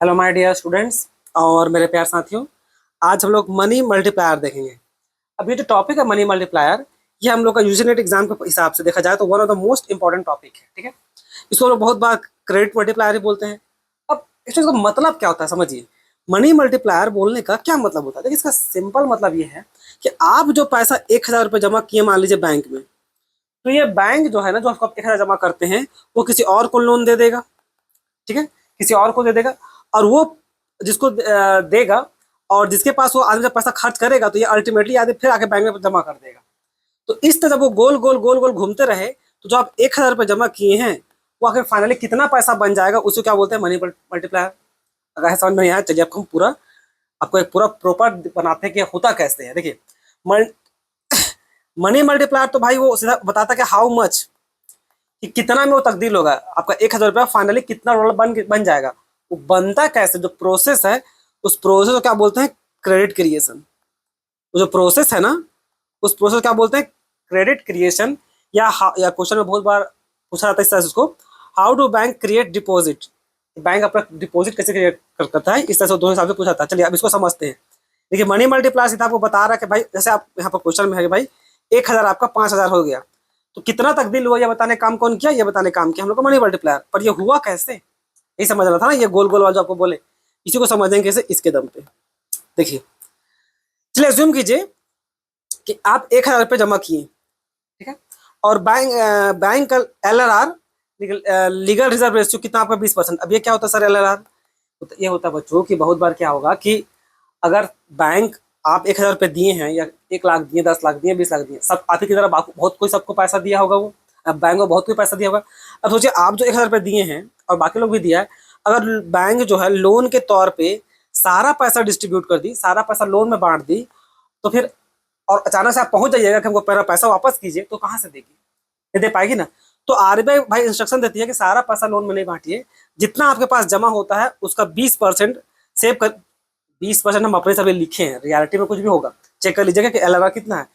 Hello my dear students और मेरे प्यार साथियों। आज हम लोग मनी मल्टीप्लायर देखेंगे। अब ये जो टॉपिक है मनी मल्टीप्लायर, ये हम लोग का यूजी नेट एग्जाम के हिसाब से देखा जाए तो one of the most important topic है। ठीक है, इसको हम लोग बहुत बार क्रेडिट मल्टीप्लायर ही बोलते हैं। अब इसका मतलब क्या होता है समझिए। मनी मल्टीप्लायर बोलने का क्या मतलब होता है? देखिए, इसका सिंपल मतलब ये है कि आप जो पैसा 1,000 रुपये जमा किए मान लीजिए बैंक में, तो ये बैंक जो है ना, जो आपको 1,000 जमा करते हैं, वो किसी और को लोन दे देगा। ठीक है, किसी और को दे देगा और वो जिसको देगा और जिसके पास वो आदमी जब पैसा खर्च करेगा तो ये अल्टीमेटली आदमी फिर आके बैंक में जमा कर देगा। तो इस तरह वो गोल गोल गोल गोल घूमते रहे, तो जो आप 1,000 रुपये जमा किए हैं वो आखिर फाइनली कितना पैसा बन जाएगा, उसको क्या बोलते हैं? Money multiplier. अगर ऐसा समझ में नहीं आया, चलिए आपको हम पूरा आपको एक पूरा प्रॉपर बनाते हैं कि होता कैसे है। देखिए, मनी मल्टीप्लायर तो भाई वो सीधा बताता है कि हाउ मच, कि कितना में वो तब्दील होगा। आपका 1,000 रुपया फाइनली कितना डॉलर बन जाएगा। वो बनता कैसे, जो प्रोसेस है उस प्रोसेस को क्या बोलते हैं? Credit creation. वो जो प्रोसेस है ना, उस प्रोसेस को क्या बोलते हैं? Credit creation. या क्वेश्चन में बहुत बार पूछा जाता है इस तरह से उसको, how do bank create deposit. Bank अपना डिपॉजिट कैसे क्रिएट करता है, इस तरह से दो हिसाब से पूछा था। चलिए अब इसको समझते हैं। देखिए, मनी मल्टीप्लायर सीधा आपको बता रहा है कि भाई, जैसे आप यहाँ पर क्वेश्चन में है कि भाई 1,000 आपका 5,000 हो गया, तो कितना तब्दील हुआ ये बताने काम कौन किया? ये बताने काम किया हम लोग का मनी मल्टीप्लायर। पर ये हुआ कैसे, यही समझ रहा था ना। ये गोल गोल वाला जो आपको बोले, इसी को समझेंगे कैसे, इसके दम पे। देखिए, चलिए अज्यूम कीजिए कि आप 1,000 रुपये जमा किए। ठीक है, और बैंक का LRR, लीगल रिजर्व रेशियो कितना आपका? 20%। अब ये क्या होता है सर LRR? ये होता है बच्चों कि बहुत बार क्या होगा कि अगर बैंक आप 1,000 रुपये दिए हैं, या 1 लाख दिए, 10 लाख दिए, 20 लाख दिए, सब आप ही की तरह बहुत कोई सबको पैसा दिया होगा। वो अब बैंक को बहुत कोई पैसा दिया होगा। अब सोचिए, आप जो 1,000 रुपये दिए हैं और बाकी लोग भी दिया है, अगर बैंक जो है लोन के तौर पे सारा पैसा डिस्ट्रीब्यूट कर दी, सारा पैसा लोन में बांट दी, तो फिर और अचानक से आप पहुंच जाइएगा कि हमको मेरा पैसा वापस कीजिए, तो कहाँ से देगी? ये दे पाएगी ना। तो RBI भाई इंस्ट्रक्शन देती है कि सारा पैसा लोन में नहीं बांटिए, जितना आपके पास जमा होता है उसका 20% सेव कर। 20% हम अपने सभी लिखे हैं, रियलिटी में कुछ भी होगा। चेक कर लीजिएगा कि LRR कितना है।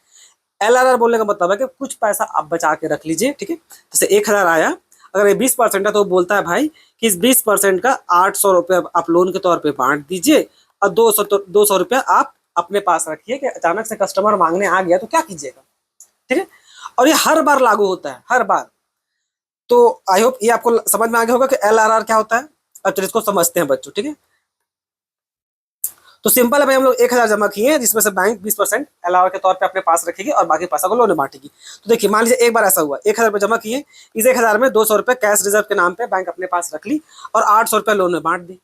LRR बोलने का मतलब है कि कुछ पैसा आप बचा के रख लीजिए। ठीक है, जैसे 1,000 आया, अगर ये 20% है तो बोलता है भाई कि इस 20% का 800 रुपये आप लोन के तौर पे बांट दीजिए और 200 रुपया आप अपने पास रखिए कि अचानक से कस्टमर मांगने आ गया तो क्या कीजिएगा। ठीक है, और ये हर बार लागू होता है, हर बार। तो आई होप ये आपको समझ में आ गया होगा कि LRR क्या होता है। अब चलिए इसको समझते हैं बच्चों। ठीक है, तो सिंपल है भाई, हम लोग 1,000 जमा किए हैं, जिसमें से बैंक 20% LRR के तौर पे अपने पास रखेगी और बाकी पैसा को लोन में बांटेगी। तो देखिए, मान लीजिए एक बार ऐसा हुआ, 1,000 रुपये जमा किए, इस 1,000 में 200 रुपये कैश रिजर्व के नाम पे बैंक अपने पास रख ली और 800 रुपये लोन में बांट दी।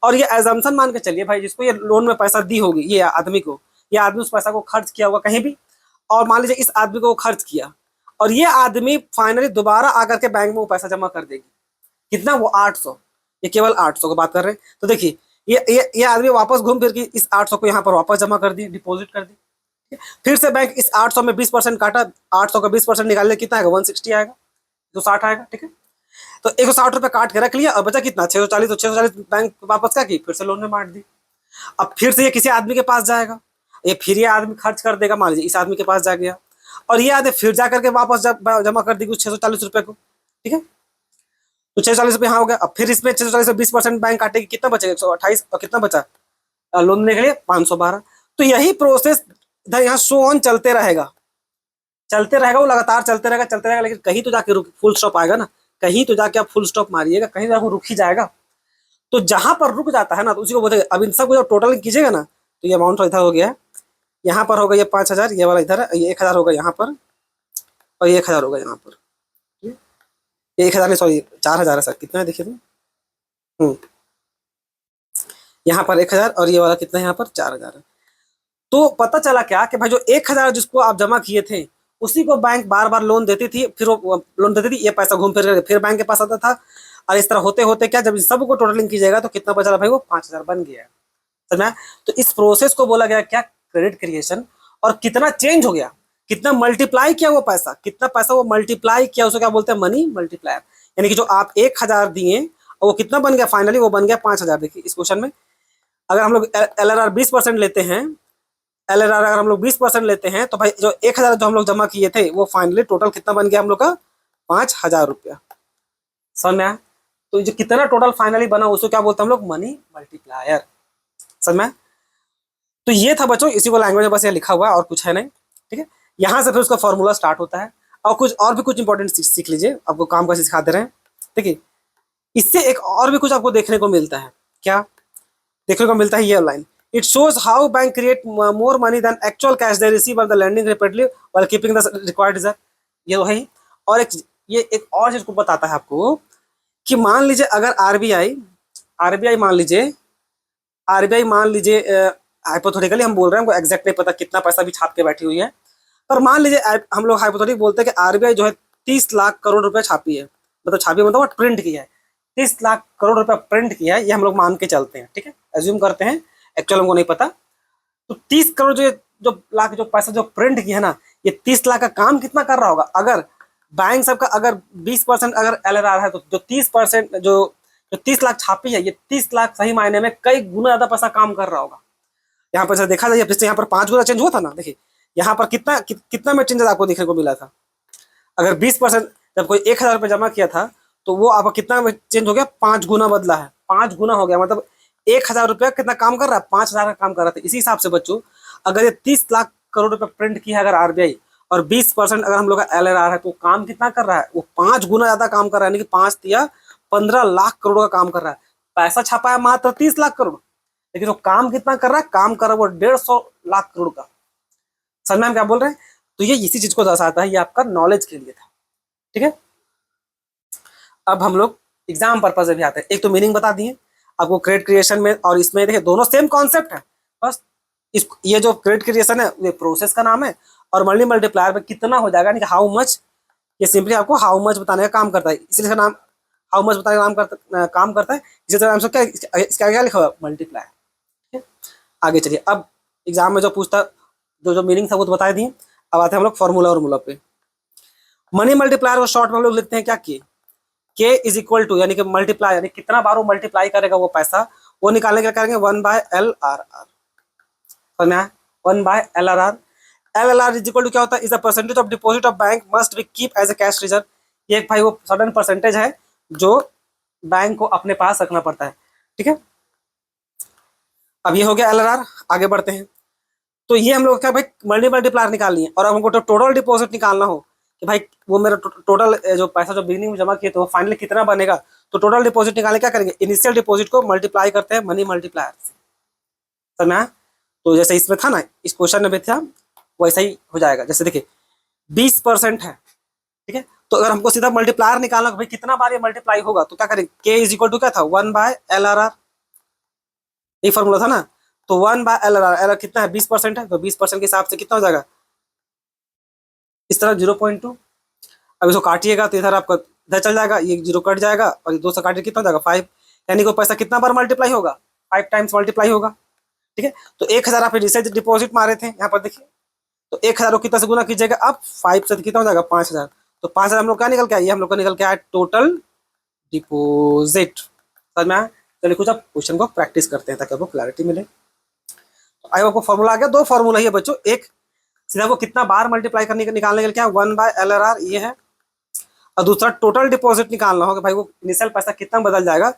और ये एजम्पशन मान के चलिए भाई, जिसको ये लोन में पैसा दी होगी, ये आदमी को, ये आदमी उस पैसा को खर्च किया होगा कहीं भी, और मान लीजिए इस आदमी को वो खर्च किया, और ये आदमी फाइनली दोबारा आकर के बैंक में वो पैसा जमा कर देगी। कितना? वो 800। ये केवल 800 की बात कर रहे हैं। तो देखिए, ये आदमी वापस घूम फिर के इस 800 को यहाँ पर वापस जमा कर दी, डिपॉजिट कर दी। फिर से बैंक इस 800 में 20% काटा, 800 का 20% निकालने कितना आएगा? 160 आएगा, 260 आएगा। ठीक है, तो 160 रुपये काट के रख लिया और बचा कितना? 640। तो 640 बैंक वापस क्या की? फिर से लोन में बांट दी। अब फिर से ये किसी आदमी के पास जाएगा, ये फिर ये आदमी खर्च कर देगा, मान लीजिए इस आदमी के पास जा गया, और ये आदमी फिर जा करके वापस जमा कर देगी उस 640 रुपये को। ठीक है, तो 640 रुपये यहाँ हो गया। अब फिर इसमें 640 में 20% बैंक काटेगी, कितना बचेगा? 128। और कितना बचा लोन लेने के लिए? 512। तो यही प्रोसेस इधर यहाँ शो ऑन चलते रहेगा, चलते रहेगा, वो लगातार चलते रहेगा, चलते रहेगा। लेकिन कहीं तो जाके फुल स्टॉप आएगा ना, कहीं तो जाके आप फुल स्टॉप मारिएगा, कहीं जाके रुक ही जाएगा। तो जहां पर रुक जाता है ना, तो उसी को बोलते हैं। अब इन सबको जब टोटल कीजिएगा ना, तो ये अमाउंट इधर हो गया है, यहाँ पर होगा ये 5,000, ये वाला इधर है, ये 1,000 होगा यहाँ पर, और ये 1,000 होगा यहाँ पर। ये 1,000 नहीं, सॉरी 4,000 है सर। कितना है देखिए तो, यहाँ पर 1,000 और ये वाला कितना है यहाँ पर? 4,000 है। तो पता चला क्या कि भाई जो 1,000 जिसको आप जमा किए थे, उसी को बैंक बार बार लोन देती थी, फिर वो लोन देती थी, ये पैसा घूम फिर बैंक के पास आता था। और इस तरह होते होते क्या, जब सबको टोटलिंग कीजिएगा तो कितना बचा भाई? वो 5,000 बन गया है। समझ में आया? तो इस प्रोसेस को बोला गया क्या? Credit creation. और कितना चेंज हो गया, कितना मल्टीप्लाई किया वो पैसा, कितना पैसा वो मल्टीप्लाई किया, उसको क्या बोलते हैं? Money multiplier. यानी कि जो आप 1,000 दिए और वो कितना बन गया फाइनली? वो बन गया 5,000। देखिए इस क्वेश्चन में अगर हम लोग LRR 20% लेते हैं, LRR अगर हम लोग 20% लेते हैं, तो भाई जो 1,000 जो हम लोग जमा किए थे, वो फाइनली टोटल कितना बन गया हम लोग का? 5,000 रुपया। समझ में आया? तो जो कितना टोटल फाइनली बना उसको क्या बोलते हैं हम लोग, मनी मल्टीप्लायर। समझ में? तो ये था बच्चों, इसी को लैंग्वेज में बस ये लिखा हुआ है और कुछ है नहीं। ठीक है, यहाँ से फिर उसका फॉर्मूला स्टार्ट होता है। और भी कुछ इंपॉर्टेंट सीख लीजिए, आपको काम कैसे सिखा दे रहे हैं। देखिए, इससे एक और भी कुछ आपको देखने को मिलता है। क्या देखने को मिलता है? ये line, it shows how bank create more money then actual cash they receive और the lending repeatedly while keeping the required reserve. ये तो है ही। और ये एक और चीज को बताता है आपको कि मान लीजिए अगर आरबीआई आरबीआई मान लीजिए हाइपोथेटिकली हम बोल रहे हैं, हमको एग्जैक्ट नहीं पता कितना पैसा भी छाप के बैठी हुई है, पर मान लीजिए हम लोग हाइपोथेटिक बोलते हैं कि आरबीआई जो है 30 लाख करोड़ रुपए छापी है, मतलब प्रिंट की है, 30 लाख करोड़ रुपए प्रिंट किया है, ये हम लोग मान के चलते हैं। ठीक है, एज्यूम करते हैं, एक्चुअल हमको नहीं पता। तो 30 करोड़ जो लाख जो पैसा जो प्रिंट किया है ना, ये 30 लाख का काम कितना कर रहा होगा? अगर बैंक सबका अगर 20% अगर एलआरआर है, तो जो 30% जो 30 लाख छापी है, ये 30 लाख सही मायने में कई गुना ज्यादा पैसा काम कर रहा होगा। यहाँ पर देखा जाए, जैसे यहाँ पर 5 गुना चेंज हुआ था ना, देखिए यहाँ पर कितना में चेंजेस आपको देखने को मिला था। अगर 20% जब कोई 1000 रुपये जमा किया था, तो वो आपका कितना में चेंज हो गया? 5 गुना बदला है, 5 गुना हो गया। मतलब 1000 रुपया कितना काम कर रहा है? 5000 का काम कर रहा था। इसी हिसाब से बच्चों, अगर ये 30 लाख करोड़ रुपए प्रिंट किया है अगर आरबीआई, और 20% अगर हम लोग का एलआरआर है, तो काम कितना कर रहा है? वो 5 गुना ज्यादा काम कर रहा है, यानी कि 5 या 15 लाख करोड़ का काम कर रहा है। पैसा छापा है मात्र 30 लाख करोड़, लेकिन वो काम कितना कर रहा है? काम कर रहा है वो 150 लाख करोड़ का। समझ में हम क्या बोल रहे हैं? तो ये इसी चीज को दर्शाता है, ये आपका नॉलेज के लिए था। ठीक है, अब हम लोग एग्जाम पर्पज से भी आते हैं। एक तो मीनिंग बता दिए आपको क्रेडिट क्रिएशन में, और इसमें देखिए दोनों सेम कॉन्सेप्ट है। बस ये जो क्रेडिट क्रिएशन है ये प्रोसेस का नाम है, और मल्टी मल्टीप्लायर में कितना हो जाएगा, यानी कि हाउ मच, ये सिंपली आपको हाउ मच बताने का काम करता है, इसलिए इसका नाम हाउ मच बताने का काम करता है। इसी तरह से क्या इसका क्या लिखा हुआ? मल्टीप्लायर। ठीक है, आगे चलिए। अब एग्जाम में जो पूछता, जो मीनिंग था वो तो बता दिए। अब आते हैं हम लोग फॉर्मूला पे। मनी मल्टीप्लायर को शॉर्ट में हम लोग लिखते हैं क्या? के इज इक्वल टू, यानी कि मल्टीप्लाई, यानी कितना बार वो मल्टीप्लाई करेगा वो पैसा, वो निकालने के लिए करेंगे 1/LRR। 1/LRR। LLR is equal to क्या होता है? Is the percentage of deposit of bank must be keep as a cash reserve. ये भाई वो सडन परसेंटेज है जो बैंक को अपने पास रखना पड़ता है। ठीक है, अब ये हो गया LRR। आगे बढ़ते हैं। तो ये हम लोग क्या भाई, मल्टीप्लायर निकालनी है, और हमको तो टोटल डिपॉजिट निकालना हो कि भाई वो मेरा टोटल जो पैसा जो बिगिनिंग में जमा किए तो फाइनली कितना बनेगा। तो टोटल डिपॉजिट निकालने क्या करेंगे? इनिशियल डिपॉजिट को मल्टीप्लाई करते हैं मनी मल्टीप्लायर से। समझ में? तो जैसे इसमें था ना, इस क्वेश्चन में भी था, वैसा ही हो जाएगा। जैसे देखिए 20% है, ठीक है, तो अगर हमको सीधा मल्टीप्लायर निकालना भाई कितना बार ये मल्टीप्लाई होगा, तो क्या करेंगे? के इज इक्वल टू क्या था? 1/LRR। ये फॉर्मूला था ना। तो 1/LRR, एलआर कितना है? 20% है, तो 20% के हिसाब से कितना हो जाएगा? इस तरह 0.2। अब इसको काटिएगा तो इधर आपका इधर चल जाएगा, ये 0 कट जाएगा, और ये 2 से काटिए कितना हो जाएगा? 5। यानी कि पैसा कितना बार मल्टीप्लाई होगा? 5 टाइम्स मल्टीप्लाई होगा। ठीक है, तो 1000 आप रिसेंट डिपॉजिट मारे थे, यहाँ पर देखिए, तो 1000 को कितना से गुना कीजिएगा? अब 5 से कितना हो जाएगा? 5000। तो 5000 हम लोग क्या निकल के आए? हम लोग का निकल के आया टोटल डिपोजिट। समझ में आया? चलिए कुछ अब क्वेश्चन को प्रैक्टिस करते हैं ताकि आपको क्लैरिटी मिले। तो आई आपको फॉर्मूला आ गया। 2 फॉर्मूला ही है बच्चों, एक सीधा वो कितना बार मल्टीप्लाई करने निकालने के लिए क्या 1/LRR ये है, और दूसरा टोटल डिपॉजिट निकालना होगा भाई वो इनिशियल पैसा कितना बदल जाएगा।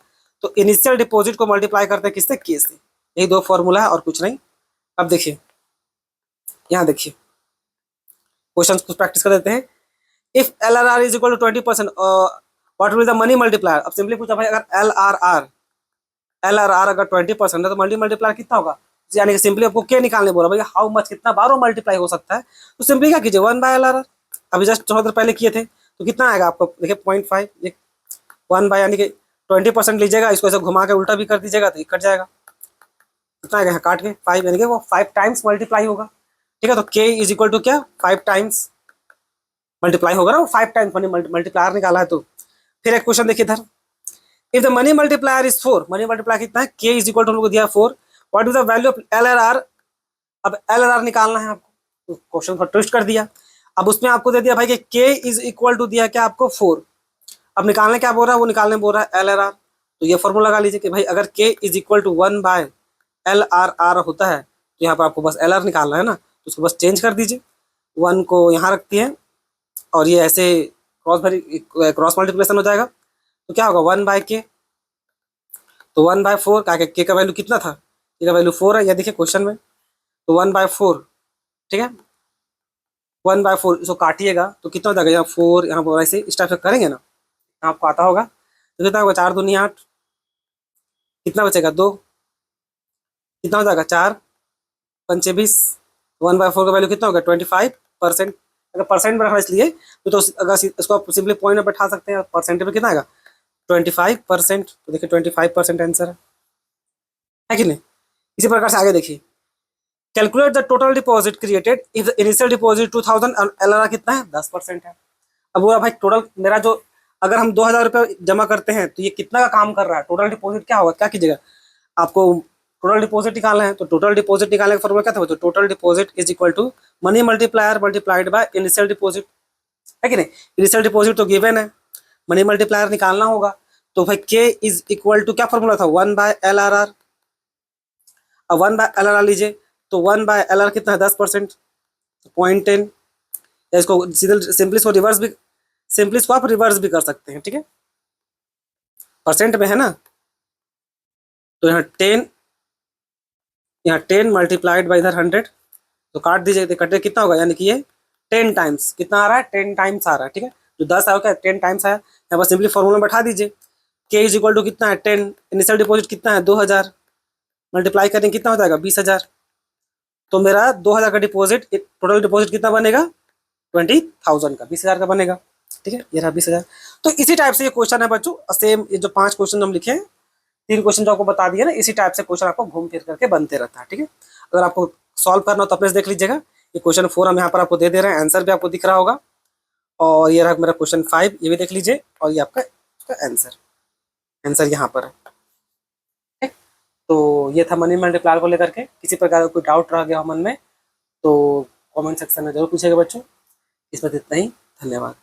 तो इनिशियल डिपॉजिट को मल्टीप्लाई करते हैं किससे? के से। यही 2 फॉर्मूला है और कुछ नहीं। अब देखिए, यहाँ देखिए क्वेश्चन कुछ प्रैक्टिस कर देते हैं। If LRR is equal to 20%, what will the money multiplier. अब सिंपली पूछा भाई, अगर LRR अगर 20% है तो मल्टी मल्टीप्लायर कितना होगा? यानी कि सिंपली आपको क्या निकालने बोला भाई, हाउ मच, कितना बार वो मल्टीप्लाई हो सकता है। तो सिंपली क्या कीजिए? 1/LRR। अभी जस्ट थोड़ा देर पहले किए थे, तो कितना आएगा आपको? देखिए 0.5, ये 1 बाय, यानी कि 20% लीजिएगा, इसको ऐसे घुमा के उल्टा भी कर दीजिएगा तो ये कट जाएगा। कितना आएगा? काट के 5, यानी कि वो 5 टाइम्स मल्टीप्लाई होगा। ठीक है, तो के इज इक्वल टू क्या? 5 टाइम्स मल्टीप्लाई होगा ना, वो 5 टाइम्स मल्टीप्लायर निकाला है। तो फिर एक क्वेश्चन देखिए इधर, if the money multiplier is 4, money multiplier कितना है? के इज इक्वल टू हमको दिया 4, what is the value of LRR। अब LRR निकालना है आपको, तो क्वेश्चन को ट्विस्ट कर दिया। अब उसमें आपको दे दिया भाई कि के इज इक्वल टू दिया क्या आपको? 4। अब निकालने क्या बोल रहा है? वो निकालने बोल रहा है LRR। तो ये फॉर्मूला लगा लीजिए कि भाई अगर के इज इक्वल टू 1/LRR होता है, तो यहाँ पर आपको बस LR निकालना है ना, तो उसको बस चेंज कर दीजिए, 1 को यहाँ रखती है, और ये ऐसे क्रॉस मल्टीप्लिकेशन हो जाएगा। तो क्या होगा 1/k, तो 1/4 का के का वैल्यू कितना था, के का वैल्यू 4 है, ये देखिए क्वेश्चन में, तो 1/4, ठीक है, 1/4 इसको काटिएगा तो कितना हो जाएगा, यहाँ 4 यहाँ पर ऐसे इस टाइप से करेंगे ना, आपको आता होगा, तो कितना होगा 4 दूनी 8, कितना बचेगा 2, कितना हो जाएगा 4 पंचे 20, 1/4 का वैल्यू कितना होगा 25%। अगर परसेंट में रखना इसलिए तो अगर इसको आप सिंपली पॉइंट में बैठा सकते हैं, परसेंट में कितना आएगा 25%, तो देखिए 25% आंसर है कि नहीं। इसी प्रकार से आगे देखिए, calculate the total deposit created if initial deposit 2000 और एलआरआर कितना है 10% है। अब बोला भाई टोटल मेरा जो, अगर हम 2000 रुपये जमा करते हैं तो ये कितना का काम कर रहा है, टोटल डिपॉजिट क्या होगा, क्या कीजिएगा, आपको टोटल डिपॉजिट निकालना है, तो टोटल डिपॉजिट निकालने का फॉर्मूला क्या था, तो total deposit is equal to money multiplier multiplied by initial deposit, है कि नहीं। इनिशियल डिपॉजिट तो गिवन है, मनी मल्टीप्लायर निकालना होगा, तो भाई के इज इक्वल टू क्या फॉर्मूला था 1/LRR। अब 1/LRR लीजिए, तो 1/LR कितना है 10%, 0.10, या इसको सिंपली इसको रिवर्स भी, सिंपली इसको आप रिवर्स भी कर सकते हैं, ठीक है, परसेंट में है ना, तो यहाँ 10, यहाँ 10 मल्टीप्लाइड बाई इधर 100, तो काट दीजिए, तो कटे कितना होगा, यानी कि ये 10 टाइम्स कितना आ रहा है, 10 टाइम्स आ रहा है, ठीक है, जो 10 आया क्या 10 टाइम्स आया, यहाँ पर सिंपली फॉर्मूला बैठा दीजिए, के इज इक्वल टू कितना है 10, इनिशियल डिपॉजिट कितना है 2000, मल्टीप्लाई करेंगे कितना हो जाएगा 20,000, तो मेरा 2000 का डिपॉजिट, टोटल डिपॉजिट कितना बनेगा 20,000 का, 20,000 का बनेगा, ठीक है, ये रहा 20,000। तो इसी टाइप से ये क्वेश्चन है बच्चों, सेम ये जो 5 क्वेश्चन हम लिखे हैं, 3 क्वेश्चन जो आपको बता दिए ना, इसी टाइप से क्वेश्चन आपको घूम फिर करके बनते रहता है, ठीक है। अगर आपको सॉल्व करना हो तो अपने से देख लीजिएगा, ये क्वेश्चन 4 हम यहाँ पर आपको दे दे रहे हैं, आंसर भी आपको दिख रहा होगा, और ये रहा मेरा क्वेश्चन 5, ये भी देख लीजिए, और ये आपका आंसर, आंसर यहाँ पर है, ठीक है? तो ये था मनी मल्टीप्लायर को लेकर के, किसी प्रकार का कोई डाउट रह गया हो मन में तो कमेंट सेक्शन में जरूर पूछेगा बच्चों। इस पर इतना ही, धन्यवाद।